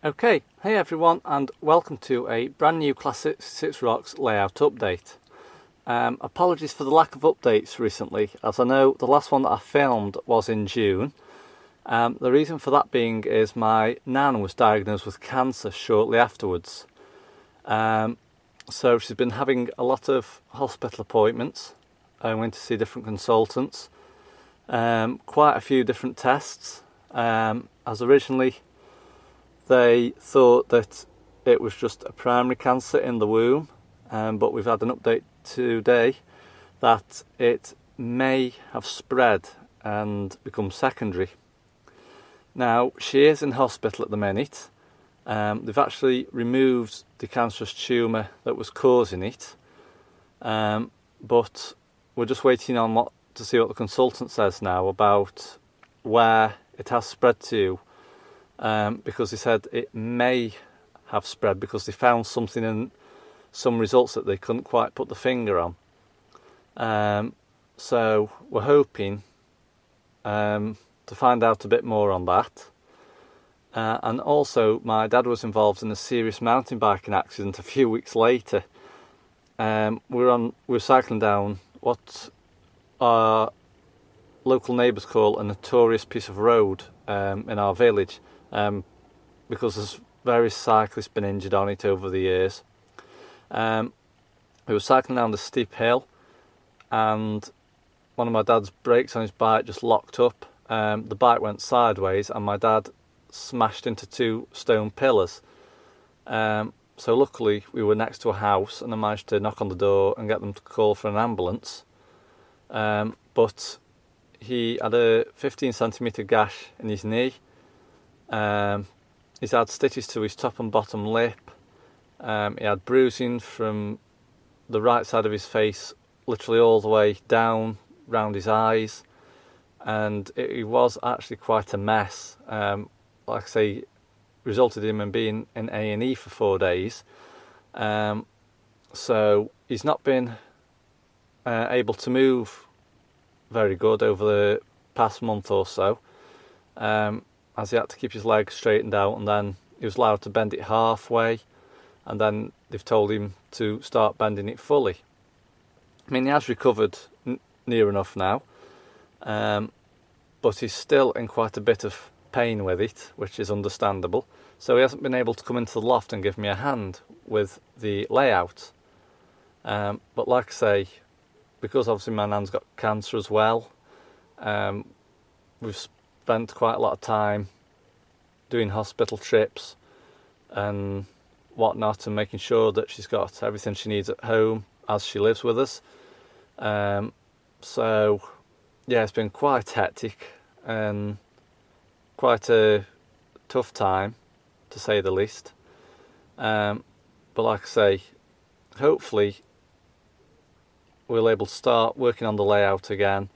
Okay, hey everyone, and welcome to a brand new Class 6 Rocks layout update. Apologies for the lack of updates recently, as I know the last one that I filmed was in June. The reason for that being is my nan was diagnosed with cancer shortly afterwards. So she's been having a lot of hospital appointments. I went to see different consultants, quite a few different tests, as originally they thought that it was just a primary cancer in the womb, but we've had an update today that it may have spread and become secondary. Now, she is in hospital at the minute. They've actually removed the cancerous tumour that was causing it, but we're just waiting on to see what the consultant says now about where it has spread to. Because they said it may have spread because they found something in some results that they couldn't quite put the finger on. So we're hoping to find out a bit more on that. And also my dad was involved in a serious mountain biking accident a few weeks later. We were cycling down what our local neighbours call a notorious piece of road in our village. Because there's various cyclists been injured on it over the years. We were cycling down the steep hill, and one of my dad's brakes on his bike just locked up. The bike went sideways, and my dad smashed into two stone pillars. So luckily we were next to a house, and I managed to knock on the door and get them to call for an ambulance. But he had a 15cm gash in his knee. He's had stitches to his top and bottom lip. He had bruising from the right side of his face literally all the way down round his eyes, and it was actually quite a mess. Like I say, resulted in him being in A&E for 4 days. So he's not been able to move very good over the past month or so. As he had to keep his legs straightened out, and then he was allowed to bend it halfway, and then they've told him to start bending it fully. I mean, he has recovered near enough now, but he's still in quite a bit of pain with it, which is understandable. So he hasn't been able to come into the loft and give me a hand with the layout. But like I say, because obviously my nan's got cancer as well, we've spent quite a lot of time doing hospital trips and whatnot, and making sure that she's got everything she needs at home as she lives with us. So yeah, it's been quite hectic and quite a tough time, to say the least. But like I say, hopefully we'll able to start working on the layout again.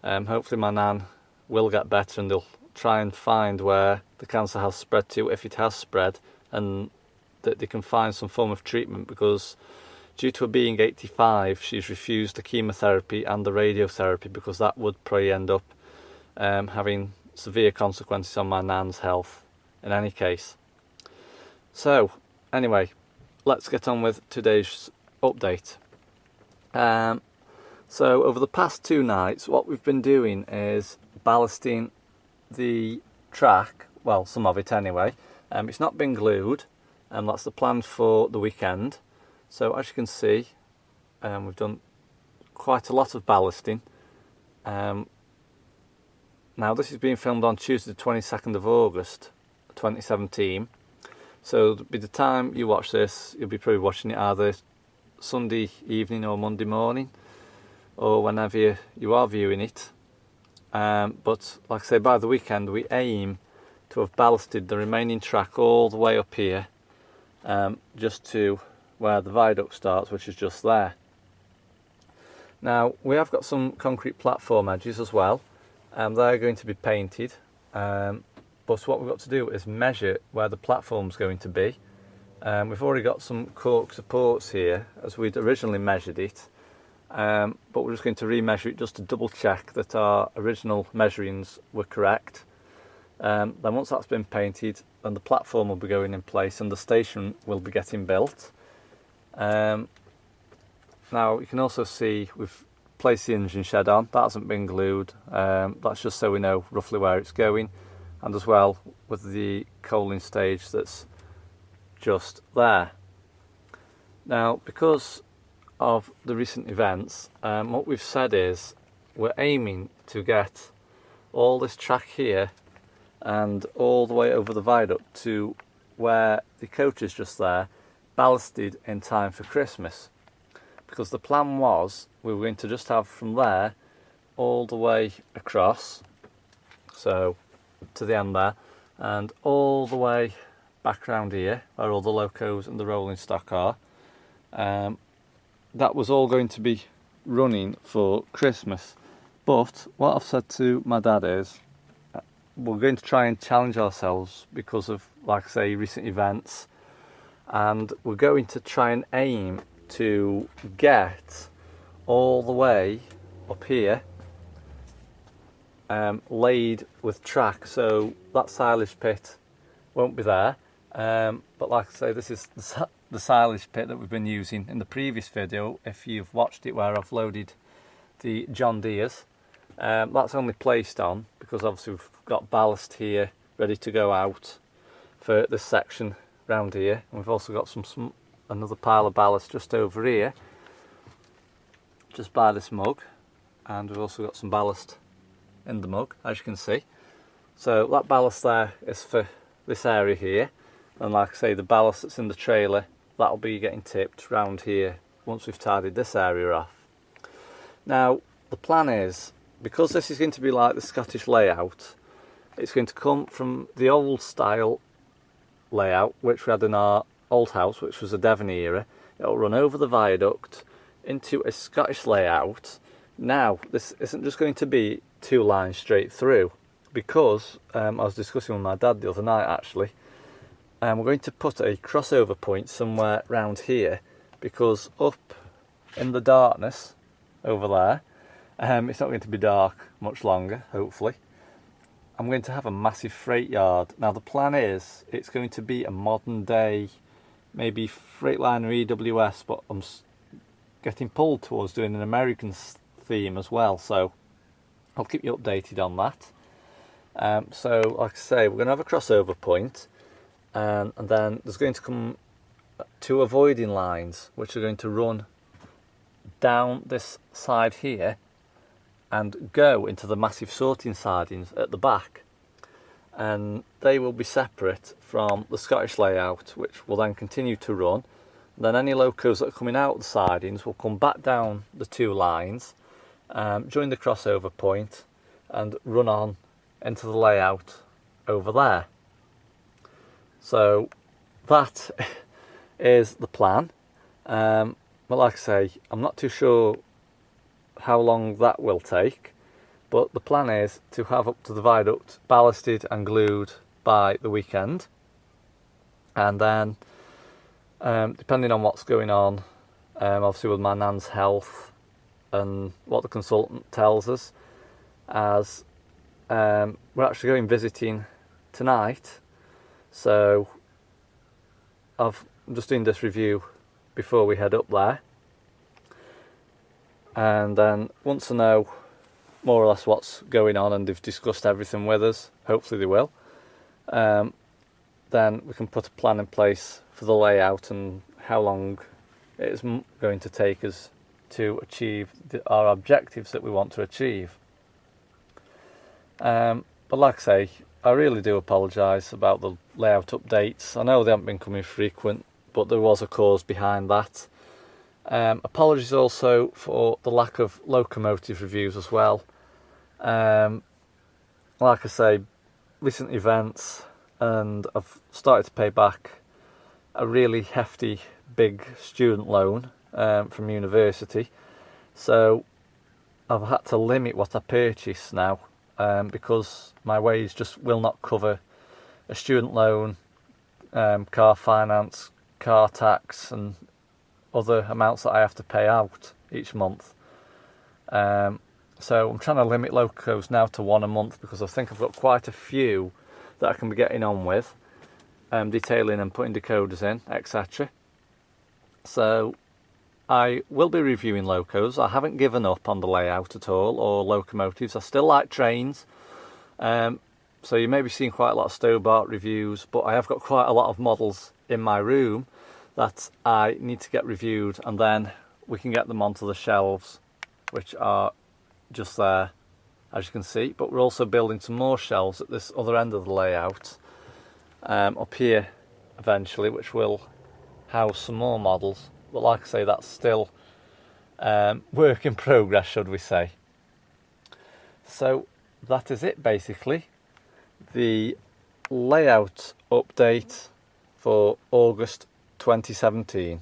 Hopefully my nan will get better, and they'll try and find where the cancer has spread to, if it has spread, and that they can find some form of treatment, because due to her being 85, she's refused the chemotherapy and the radiotherapy, because that would probably end up having severe consequences on my nan's health in any case. So anyway, let's get on with today's update. So over the past 2 nights, what we've been doing is ballasting the track, well, some of it anyway. It's not been glued, and that's the plan for the weekend. So as you can see, we've done quite a lot of ballasting. Now this is being filmed on Tuesday the 22nd of August 2017. So by the time you watch this, you'll be probably watching it either Sunday evening or Monday morning, or whenever you are viewing it. But like I say, by the weekend we aim to have ballasted the remaining track all the way up here, just to where the viaduct starts, which is just there. Now we have got some concrete platform edges as well, and they're going to be painted, but what we've got to do is measure where the platform's going to be. We've already got some cork supports here as we'd originally measured it, but we're just going to remeasure it just to double check that our original measurings were correct. Then once that's been painted, then the platform will be going in place and the station will be getting built. Now you can also see we've placed the engine shed on. That hasn't been glued. That's just so we know roughly where it's going, and as well with the coaling stage that's just there. Now, because of the recent events, what we've said is we're aiming to get all this track here and all the way over the viaduct to where the coach is just there, ballasted in time for Christmas. Because the plan was we were going to just have from there all the way across, so to the end there, and all the way back round here where all the locos and the rolling stock are. That was all going to be running for Christmas. But what I've said to my dad is we're going to try and challenge ourselves because of, like I say, recent events, and we're going to try and aim to get all the way up here laid with track, so that silage pit won't be there. But like I say, this is the silage pit that we've been using in the previous video, if you've watched it, where I've loaded the John Deeres. That's only placed on because obviously we've got ballast here ready to go out for this section round here, and we've also got another pile of ballast just over here, just by this mug, and we've also got some ballast in the mug, as you can see. So that ballast there is for this area here, and like I say, the ballast that's in the trailer, that'll be getting tipped round here once we've tidied this area off. Now the plan is, because this is going to be like the Scottish layout, it's going to come from the old style layout which we had in our old house, which was a Devon era. It'll run over the viaduct into a Scottish layout. Now this isn't just going to be 2 lines straight through, because I was discussing with my dad the other night actually, and we're going to put a crossover point somewhere round here, because up in the darkness over there, it's not going to be dark much longer, hopefully. I'm going to have a massive freight yard. Now the plan is it's going to be a modern day, maybe Freightliner EWS, but I'm getting pulled towards doing an American theme as well, so I'll keep you updated on that. So like I say, we're going to have a crossover point, and then there's going to come 2 avoiding lines which are going to run down this side here and go into the massive sorting sidings at the back, and they will be separate from the Scottish layout, which will then continue to run. Then any locos that are coming out of the sidings will come back down the 2 lines, join the crossover point and run on into the layout over there. So that is the plan, but like I say, I'm not too sure how long that will take, but the plan is to have up to the viaduct ballasted and glued by the weekend, and then depending on what's going on, obviously with my nan's health and what the consultant tells us, as we're actually going visiting tonight, so I'm just doing this review before we head up there. And then once I know more or less what's going on and they've discussed everything with us, hopefully they will, then we can put a plan in place for the layout and how long it is going to take us to achieve our objectives that we want to achieve. But like I say, I really do apologise about the layout updates. I know they haven't been coming frequent, but there was a cause behind that. Apologies also for the lack of locomotive reviews as well. Like I say, recent events, and I've started to pay back a really hefty big student loan from university, so I've had to limit what I purchase now, because my wage just will not cover a student loan, car finance, car tax and other amounts that I have to pay out each month. So I'm trying to limit locos now to 1 a month, because I think I've got quite a few that I can be getting on with, detailing and putting decoders in, etc. So I will be reviewing locos. I haven't given up on the layout at all, or locomotives. I still like trains. So you may be seeing quite a lot of Stobart reviews, but I have got quite a lot of models in my room that I need to get reviewed, and then we can get them onto the shelves, which are just there, as you can see. But we're also building some more shelves at this other end of the layout, up here eventually, which will house some more models. But like I say, that's still work in progress, should we say. So that is it, basically. The layout update for August 2017.